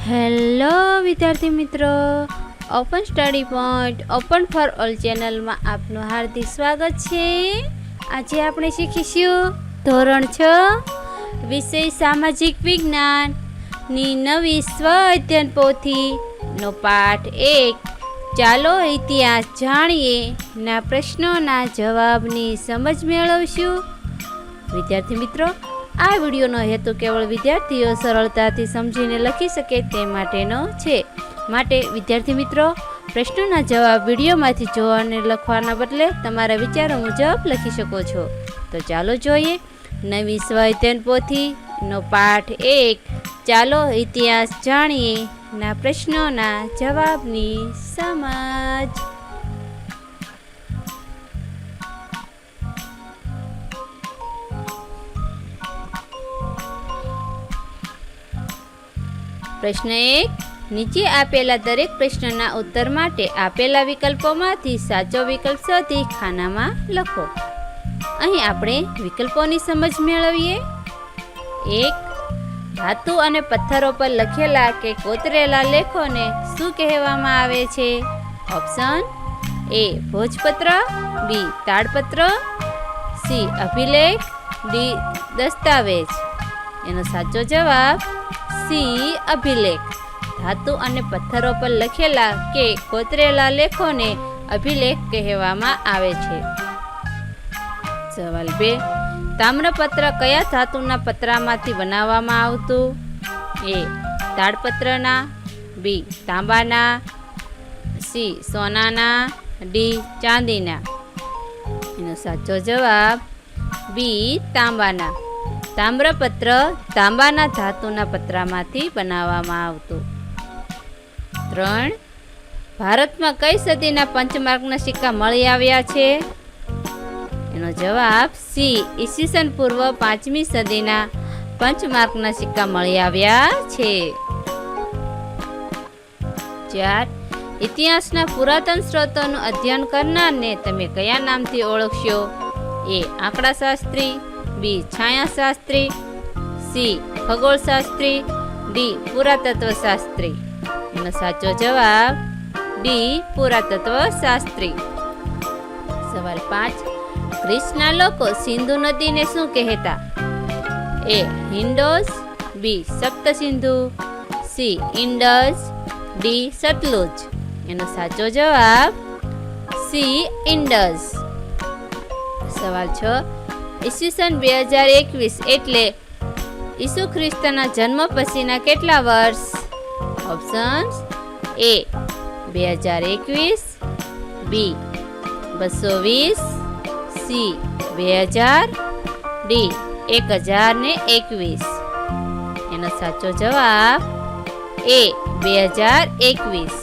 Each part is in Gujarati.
હેલો વિદ્યાર્થી મિત્રો, open study point open for all ચેનલમાં આપનું હાર્દિક સ્વાગત છે. આજે આપણે શીખીશું ધોરણ 6 વિષય સામાજિક વિજ્ઞાનની નવી સ્વ અધ્યયન પોથીનો પાઠ 1 ચાલો ઇતિહાસ જાણીએ ના પ્રશ્નોના જવાબની સમજ મેળવશું. વિદ્યાર્થી મિત્રો, આ વિડીયોનો હેતુ કેવળ વિદ્યાર્થીઓ સરળતાથી સમજીને લખી શકે તે માટેનો છે. માટે વિદ્યાર્થી મિત્રો, પ્રશ્નોના જવાબ વિડીયોમાંથી જોવાને લખવાના બદલે તમારા વિચારો મુજબ લખી શકો છો. તો ચાલો જોઈએ નવી સ્વ અધ્યયન પોથીનો પાઠ 1 ચાલો ઇતિહાસ જાણીએ ના પ્રશ્નોના જવાબની સમજ. પ્રશ્ન 1, નીચે આપેલા દરેક પ્રશ્નના ઉત્તર માટે આપેલા વિકલ્પોમાંથી સાચો વિકલ્પ શોધી ખાનામાં લખો. અહીં આપણે વિકલ્પોની સમજ મેળવીએ. 1, ધાતુ અને પથ્થરો પર લખેલા કે કોતરેલા લેખોને શું કહેવામાં આવે છે? Option A ભોજપત્ર, B તાડપત્ર, C અભિલેખ, D દસ્તાવેજ. એનો સાચો જવાબ સી અભિલેખ. ધાતુ અને પથ્થરો પર લખેલા કે કોતરેલા લેખોને અભિલેખ કહેવામાં આવે છે. સવાલ 2, તામ્રપત્ર કયા ધાતુના પતરામાંથી બનાવવામાં આવતું? A તાડપત્રના, B તાંબાના, C સોનાના, D ચાંદીના. એનો સાચો જવાબ B તાંબાના. તામ્રપત્ર તાંબાના ધાતુના પતરામાંથી બનાવવામાં આવતું. 3, ભારતમાં કઈ સદીના પંચમાર્કના સિક્કા મળી આવ્યા છે? એનો જવાબ સી ઈસવીસન પૂર્વ 5મી સદીના પંચમાર્કના સિક્કા મળી આવ્યા છે. 4, ઇતિહાસના પુરાતન સ્ત્રોતોનું અધ્યયન કરનારને તમે કયા નામથી ઓળખશો? A આંકડાશાસ્ત્રી, B છાયાશાસ્ત્રી, C ખગોળશાસ્ત્રી, D પુરાતત્વશાસ્ત્રી. એનો સાચો જવાબ D પુરાતત્વશાસ્ત્રી. સવાલ 5, ગ્રીસના લોકો સિંધુ નદીને શું કહેતા? A હિન્ડોસ, B Saptasindhu, C Indus, D Sutlej. એનો સાચો જવાબ C ઇન્ડસ. સવાલ 6, ઈસવીસન 2021 એટલે ઈસુ ખ્રિસ્તના જન્મ પછીના કેટલા વર્ષ? Options A 2021, B 220, C 2000, D 1021. એનો સાચો જવાબ A 2021.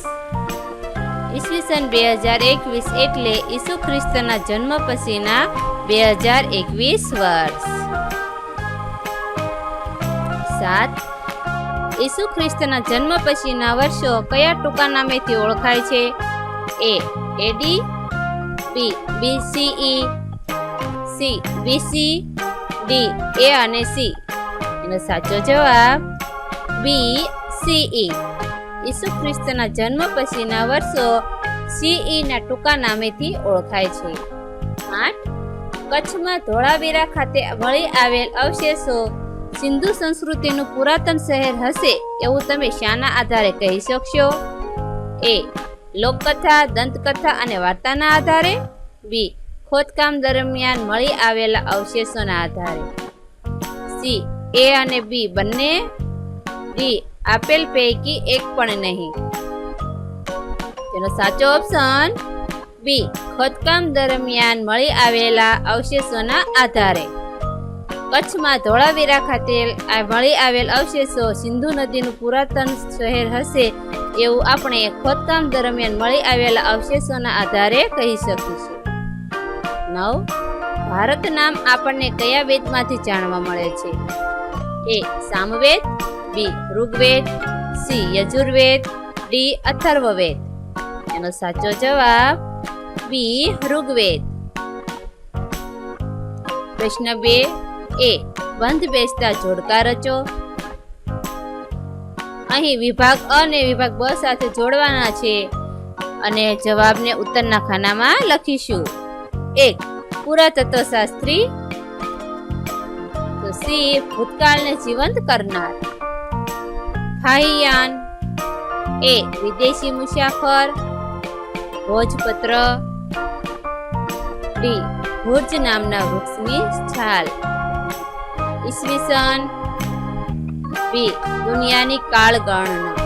ઈસવીસન 2021 એટલે ઈસુ ખ્રિસ્તના જન્મ પછીના 2021 વર્ષ. 7, ઈસુ ખ્રિસ્તના જન્મ પછીના વર્ષો કયા ટૂંકા નામેથી ઓળખાય છે? A AD, B BCE, C BC, D A અને C. એનો સાચો જવાબ B CE. ઈસુ ખ્રિસ્તના જન્મ પછીના વર્ષો CE ના ટૂંકા નામેથી ઓળખાય છે. 8, કચ્છમાં ધોળાવીરા ખાતે મળી આવેલ અવશેષો સિંધુ સંસ્કૃતિનું પુરાતન શહેર હશે એવું તમે શાના આધારે કહી શકશો? A લોકકથા, દંતકથા અને વાર્તાના આધારે, B ખોદકામ દરમિયાન મળી આવેલા અવશેષોના આધારે, C A અને B બંને, D આપેલ પૈકી એક પણ નહીં. તેનો સાચો ઓપ્શન B ખોદકામ દરમિયાન મળી આવેલા અવશેષોના આધારે. કચ્છમાં ધોળાવીરા ખાતે મળી આવેલ અવશેષો સિંધુ નદીનું પુરાતન શહેર હશે એવું આપણે ખોદકામ દરમિયાન મળી આવેલા અવશેષોના આધારે કહી શકીશું. 9, ભારત નામ આપણને કયા વેદમાંથી જાણવા મળે છે? A Samaveda, B Rigveda, C Yajurveda, D Atharvaveda. એનો સાચો જવાબ B ઋગ્વેદ. પ્રશ્ન 2, A બંધ બેસતા જોડકા રચો. અહીં વિભાગ અ અને વિભાગ બ સાથે જોડવાના છે અને જવાબને ઉત્તરના ખાનામાં લખીશું. 1. પુરાતત્વશાસ્ત્રી. તો સી. ભૂતકાળને જીવંત કરનાર. ફાહિયાન. એ. વિદેશી મુસાફર. ભોજપત્ર. ડી. ભુજ નામના વૃક્ષની છાલ. ઈસવીસન. બી. દુનિયાની કાળગણના.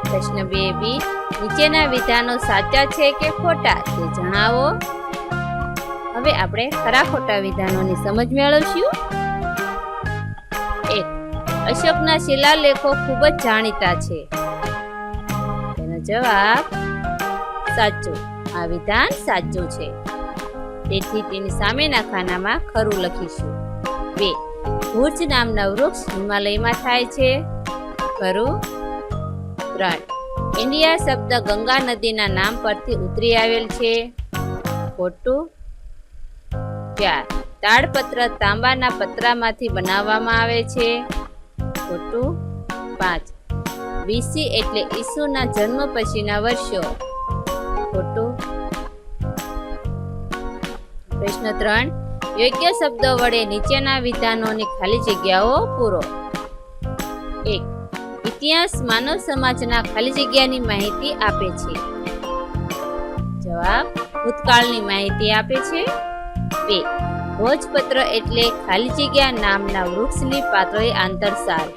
પ્રશ્ન 2 બી. નીચેના વિધાનો સાચા છે કે ખોટા તે જણાવો. હવે આપણે ખરા ખોટા વિધાનોની સમજ મેળવીશું. 1. અશોકના શિલાલેખો ખૂબ જ જાણીતા છે. તેનો જવાબ સાચો. આ વિધાન સાચું છે, તેથી તેની સામેના ખાનામાં ખરું લખીશું. 2. ભુજ નામના વૃક્ષ હિમાલયમાં થાય છે. ખરું. 3. ઇન્ડિયા શબ્દ ગંગા નદીના નામ પરથી ઉતરી આવેલ છે. ખોટું. 4. તાડપત્ર તાંબાના પતરામાંથી બનાવવામાં આવે છે. ખોટું. 5. બીસી એટલે ઈસુના જન્મ પછીના વર્ષો. ખોટું. પ્રશ્ન 3. યોગ્ય શબ્દો વડે નીચેના વિધાનોની ખાલી જગ્યાઓ પૂરો. 1. ઇતિહાસ માનવ સમાજના ખાલી જગ્યાની માહિતી આપે છે. જવાબ ભૂતકાળની માહિતી આપે છે. 2. ભોજપત્ર એટલે ખાલી જગ્યા નામના વૃક્ષની પાતળી આંતરસાલ.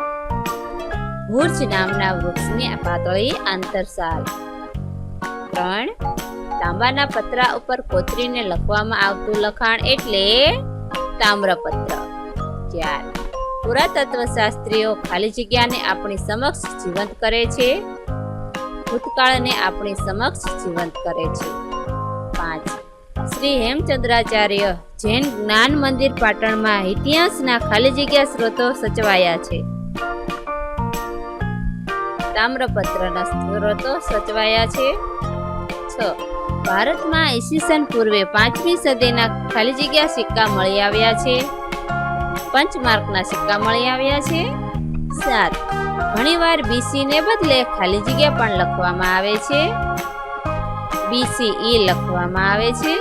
ભુજ નામના વૃક્ષની પાતળી આંતરસાલ. 3. તાંબાના પતરા ઉપર કોતરીને લખવામાં આવતું લખાણ એટલે તામ્રપત્ર. 4. પુરાતત્વશાસ્ત્રીઓ ખાલી જગ્યાને આપણી સમક્ષ જીવંત કરે છે. ભૂતકાળને આપણી સમક્ષ જીવંત કરે છે. 5. શ્રી હેમચંદ્રાચાર્ય જૈન જ્ઞાન મંદિર પાટણમાં ઇતિહાસના ખાલી જગ્યા સ્ત્રોતો સચવાયા છે. તામ્રપત્રના સ્ત્રોતો સચવાયા છે. 6. ભારતમાં ઈસવીસન પૂર્વે 5મી સદીના ખાલી જગ્યા સિક્કા મળી આવ્યા છે. પંચમાર્કના સિક્કા મળી આવ્યા છે. 7. ઘણીવાર બીસી ને બદલે ખાલી જગ્યા પણ લખવામાં આવે છે. BCE લખવામાં આવે છે.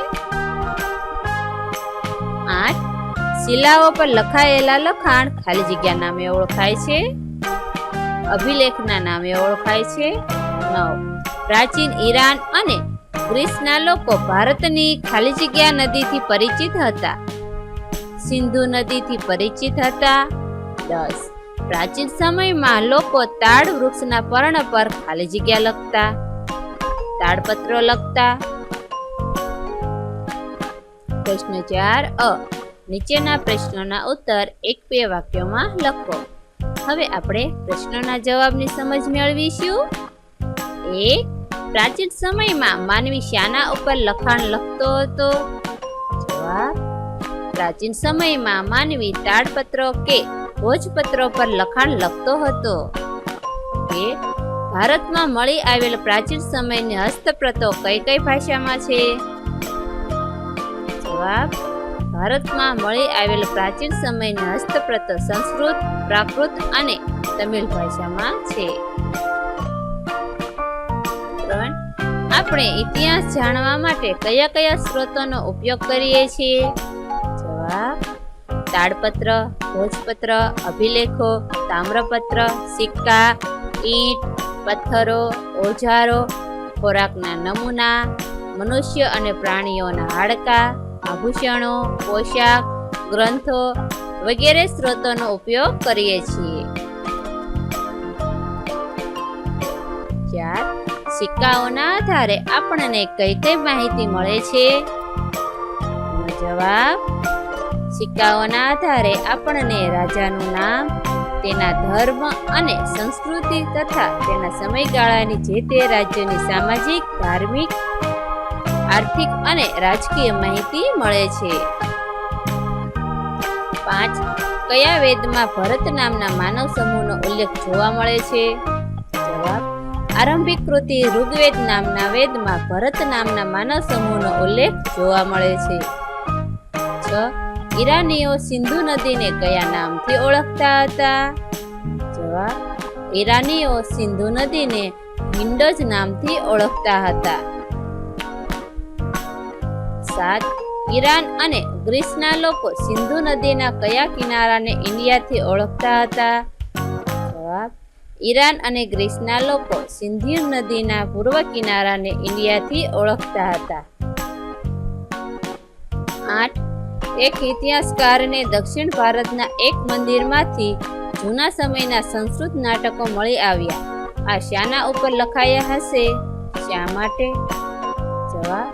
8. શિલાઓ પર લખાયેલા લખાણ ખાલી જગ્યા નામે ઓળખાય છે. અભિલેખના નામે ઓળખાય છે. 9. પ્રાચીન ઈરાન અને ગ્રીસના લોકો ભારતની ખાલી જગ્યા નદીથી પરિચિત હતા. સિંધુ નદીથી પરિચિત હતા. 10. પ્રાચીન સમયમાં લોકો તાડ વૃક્ષના પર્ણ પર ખાલી જગ્યા લખતા. તાડપત્રો લખતા. પ્રશ્ન 4 અ. નીચેના પ્રશ્નોના ઉત્તર 1-2 વાક્યોમાં લખો. હવે આપણે પ્રશ્નોના જવાબની સમજ મેળવીશું. 1. પ્રાચીન સમયમાં માનવી શાના ઉપર લખાણ લખતો હતો? જવાબ પ્રાચીન સમયમાં માનવી તાડપત્રો કે ભોજપત્રો પર લખાણ લખતો હતો. 2. ભારતમાં મળી આવેલ પ્રાચીન સમયની હસ્તપ્રતો કઈ કઈ ભાષામાં છે? જવાબ ભારતમાં મળી આવેલ પ્રાચીન સમયની હસ્તપ્રતો સંસ્કૃત, પ્રાકૃત અને તમિલ ભાષામાં છે. 3. આપણે ઇતિહાસ જાણવા માટે કયા કયા સ્ત્રોતોનો ઉપયોગ કરીએ છીએ? જવાબ તાડપત્ર, ભોજપત્ર, અભિલેખો, તામ્રપત્ર, સિક્કા, ઈંટ, પથ્થરો, ઓજારો, ખોરાકના નમૂના, મનુષ્ય અને પ્રાણીઓના હાડકાં, આભૂષણો, પોશાક, ગ્રંથો વગેરે સ્ત્રોતોનો ઉપયોગ કરીએ છીએ. 4. સિક્કાઓના આધારે આપણને કઈ કઈ માહિતી મળે છે? જવાબ સિક્કાઓના આધારે આપણને રાજાનું નામ, તેના ધર્મ અને સંસ્કૃતિ તથા તેના સમયગાળાની જે તે રાજ્યની સામાજિક, ધાર્મિક, આર્થિક અને રાજકીય માહિતી મળે છે. 5. કયા વેદમાં ભરત નામના માનવ સમૂહનો ઉલ્લેખ જોવા મળે છે? જવાબ આરંભિક કૃતિ ઋગ્વેદ નામના વેદમાં ભરત નામના માનવ સમૂહનો ઉલ્લેખ જોવા મળે છે. 6. ઈરાનીઓ સિંધુ નદીને કયા નામથી ઓળખતા હતા? જવાબ, ઈરાનીઓ સિંધુ નદીને ઇન્ડસ નામથી ઓળખતા હતા. 7. ઈરાન અને ગ્રીસના લોકો સિંધુ નદીના કયા કિનારાને ઇન્ડિયાથી ઓળખતા હતા? જવાબ, ઈરાન અને ગ્રીસના લોકો સિંધુ નદીના પૂર્વ કિનારાને ઇન્ડિયાથી ઓળખતા હતા. 8. એક ઇતિહાસકારને દક્ષિણ ભારતના એક મંદિરમાંથી જૂના સમયના સંસ્કૃત નાટકો મળી આવ્યા. આ શાના ઉપર લખાયા હશે? શા માટે? જવાબ,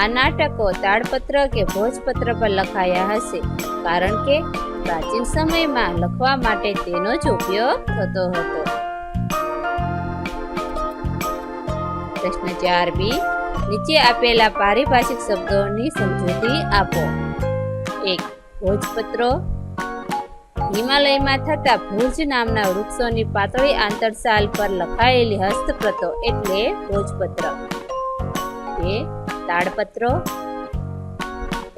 આ નાટકો તાડપત્ર કે ભોજપત્ર પર લખાયા હશે, કારણ કે પ્રાચીન સમયમાં લખવા માટે તેનો જ ઉપયોગ થતો હતો. પ્રશ્ન 4b, નીચે આપેલા પારિભાષિક શબ્દોની સમજૂતી આપો. 1. ભોજપત્રો. હિમાલયમાં થતા ભુજ નામના વૃક્ષોની પાતળી આંતરસાલ પર લખાયેલી હસ્તપ્રતો એટલે ભોજપત્ર. 2. તાડપત્રો.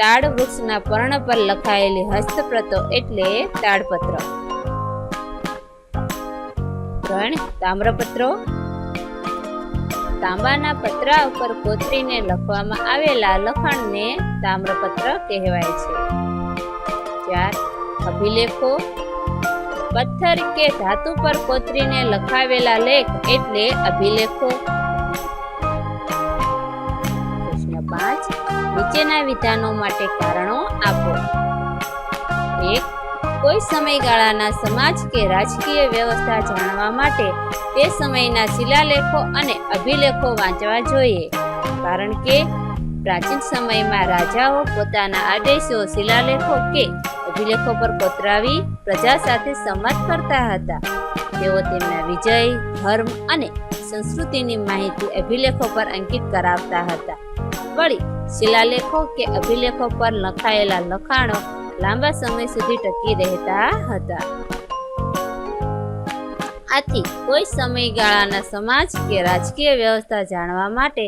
તાડ વૃક્ષના પર્ણ પર લખાયેલી હસ્તપ્રતો એટલે તાડપત્ર. 3. તામ્રપત્રો. તાંબાના પતરા ઉપર કોતરીને લખવામાં આવેલા લખાણને તામ્રપત્ર કહેવાય છે. 4. અભિલેખો. પથ્થર કે ધાતુ પર કોતરીને લખાવેલા લેખ એટલે અભિલેખો. પ્રશ્ન 5. નીચેના વિધાનો માટે કારણો આપો. 1. કોઈ સમયગાળાના સમાજ કે રાજકીય વ્યવસ્થા જાણવા માટે તે સમયના શિલાલેખો અને અભિલેખો વાંચવા જોઈએ, કારણ કે પ્રાચીન સમયમાં રાજાઓ પોતાના આદેશો શિલાલેખો કે અભિલેખો પર કોતરાવી પ્રજા સાથે સંવાદ કરતા હતા. તેઓ તેમના વિજય, ધર્મ અને સંસ્કૃતિની માહિતી અભિલેખો પર અંકિત કરાવતા હતા. વળી શિલાલેખો કે અભિલેખો પર લખાયેલા લખાણો લાંબા સમય સુધી ટકી રહેતા હતા. આથી કોઈ સમયગાળાના સમાજ કે રાજકીય વ્યવસ્થા જાણવા માટે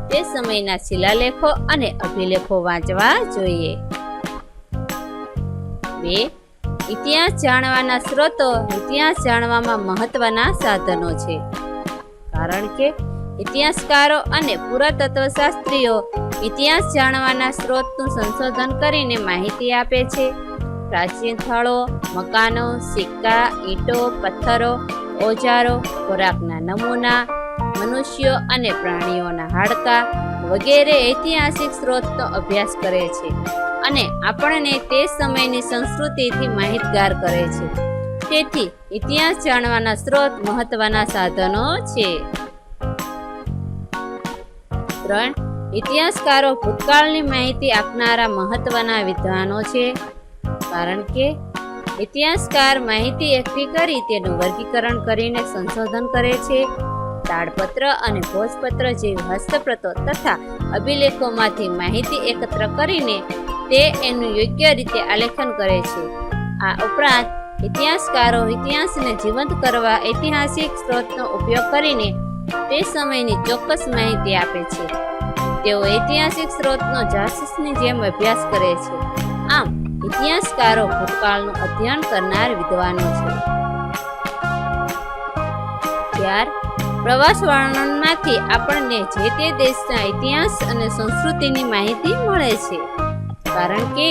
તે સમયના શિલાલેખો અને અભિલેખો વાંચવા જોઈએ. 2. ઇતિહાસ જાણવાના સ્ત્રોતો ઇતિહાસ જાણવામાં મહત્વના સાધનો છે, કારણ કે ઇતિહાસકારો અને પુરાતત્વશાસ્ત્રીઓ ઇતિહાસ જાણવાના સ્ત્રોતનું સંશોધન કરીને માહિતી આપે છે. પ્રાચીન સ્થળો, મકાનો, સિક્કા, ઈંટો, પથ્થરો, ઓજારો, ખોરાકના નમૂના, મનુષ્યો અને પ્રાણીઓના હાડકાં વગેરે ઐતિહાસિક સ્ત્રોતનો અભ્યાસ કરે છે અને આપણને તે સમયની સંસ્કૃતિથી માહિતગાર કરે છે. તેથી ઇતિહાસ જાણવાના સ્ત્રોત મહત્વના સાધનો છે. 3. ઇતિહાસકારો ભૂતકાળની માહિતી આપનારા મહત્વના વિદ્વાનો છે, કારણ કે ઇતિહાસકાર માહિતી એકઠી કરી તેનું વર્ગીકરણ કરીને સંશોધન કરે છે. તાડપત્ર અને ભોજપત્ર જેવી હસ્તપ્રતો તથા અભિલેખોમાંથી માહિતી એકત્ર કરીને તે એનું યોગ્ય રીતે આલેખન કરે છે. આ ઉપરાંત ઇતિહાસકારો ઇતિહાસને જીવંત કરવા ઐતિહાસિક સ્ત્રોતનો ઉપયોગ કરીને તે સમયની ચોક્કસ માહિતી આપે છે. તેઓ ઐતિહાસિક સ્ત્રોતનો જાસૂસની જેમ અભ્યાસ કરે છે. આમ ઇતિહાસકારો ભૂતકાળનું અધ્યયન કરનાર વિદ્વાનો છે. 4. પ્રવાસ વર્ણનમાંથી આપણને જે તે દેશના ઇતિહાસ અને સંસ્કૃતિની માહિતી મળે છે, કારણ કે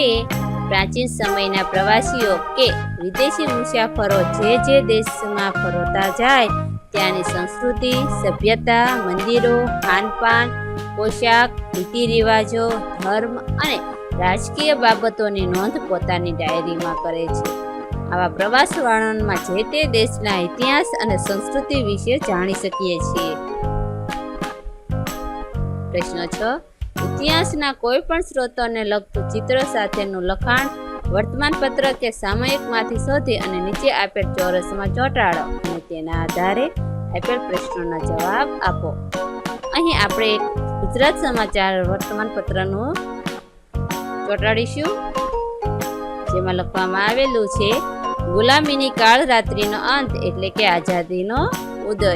પ્રાચીન સમયના પ્રવાસીઓ કે વિદેશી મુસાફરો જે દેશમાં ફરતા જાય ત્યાંની સંસ્કૃતિ, સભ્યતા, મંદિરો, ખાનપાન, પોશાક, રીતિ રિવાજો, ધર્મ અને રાજકીય બાબતોની નોંધ પોતાની ડાયરીમાં કરે છે. આવા પ્રવાસ વર્ણનમાં જે તે દેશના ઇતિહાસ અને સંસ્કૃતિ વિશે જાણી શકીએ છીએ. પ્રશ્ન 6. ઇતિહાસના કોઈ પણ સ્ત્રોતોને લગતું ચિત્ર સાથેનું લખાણ વર્તમાનપત્ર કે સામયિકમાંથી શોધી અને નીચે આપેલ ચોરસમાં ચોંટાડો અને તેના આધારે આપેલ પ્રશ્નોના જવાબ આપો. અહીં આપણે ગુજરાત સમાચાર વર્તમાનપત્રનું ચોંટાડીશું, જેમાં લખવામાં આવેલું છે ગુલામીની કાળ રાત્રિનો અંત એટલે કે આઝાદીનો ઉદય.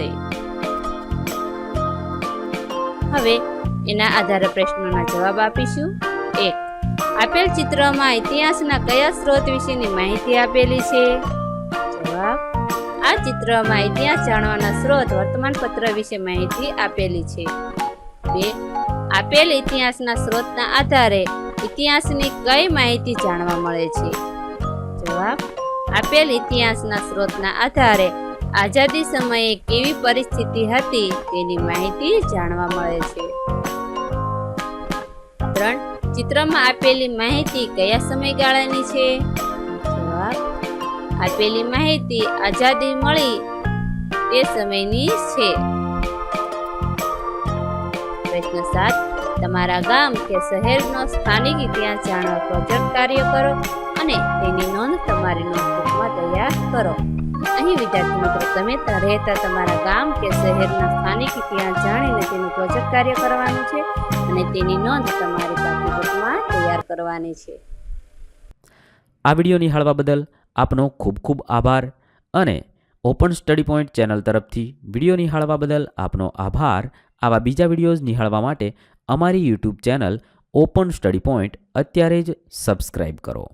હવે એના આધારે પ્રશ્નોના જવાબ આપીશું. 1. આપેલ ચિત્રમાં ઇતિહાસના કયા સ્ત્રોત વિશેની માહિતી આપેલી છે? જવાબ: આ ચિત્રમાં ઇતિહાસ જાણવાના સ્ત્રોત વર્તમાનપત્ર વિશે માહિતી આપેલી છે. 2. આપેલ ઇતિહાસના સ્ત્રોતના આધારે ઇતિહાસની કઈ માહિતી જાણવા મળે છે? જવાબ: આપેલ ઇતિહાસના સ્ત્રોતના આધારે આઝાદી સમયે કેવી પરિસ્થિતિ હતી તેની માહિતી જાણવા મળે છે. 3. ચિત્રમાં આપેલી માહિતી કયા સમયગાળાની છે? જવાબ: આપેલી માહિતી આઝાદી મળી તે સમયની છે. પ્રશ્ન 7. તમારા ગામ કે શહેરનો સ્થાનિક ઇતિહાસ જાણવા પ્રોજેક્ટ કાર્ય કરો અને તેની નોંધ તમારી નોટબુકમાં તૈયાર કરો. અહીં વિદ્યાર્થી મિત્રો તમે રહેતા તમારા ગામ કે શહેરના સ્થાનિક ઇતિહાસ જાણીને તેનું પ્રોજેક્ટ કાર્ય કરવાનું છે અને તેની નોંધ તમારી પાઠ્યપુસ્તકમાં તૈયાર કરવાની છે. આ વિડીયો નિહાળવા બદલ આપનો ખૂબ ખૂબ આભાર અને ઓપન સ્ટડી પોઈન્ટ ચેનલ તરફથી વિડીયો નિહાળવા બદલ આપનો આભાર. આવા બીજા વિડીયોઝ નિહાળવા માટે અમારી YouTube channel open study point અત્યારે જ સબસ્ક્રાઇબ કરો.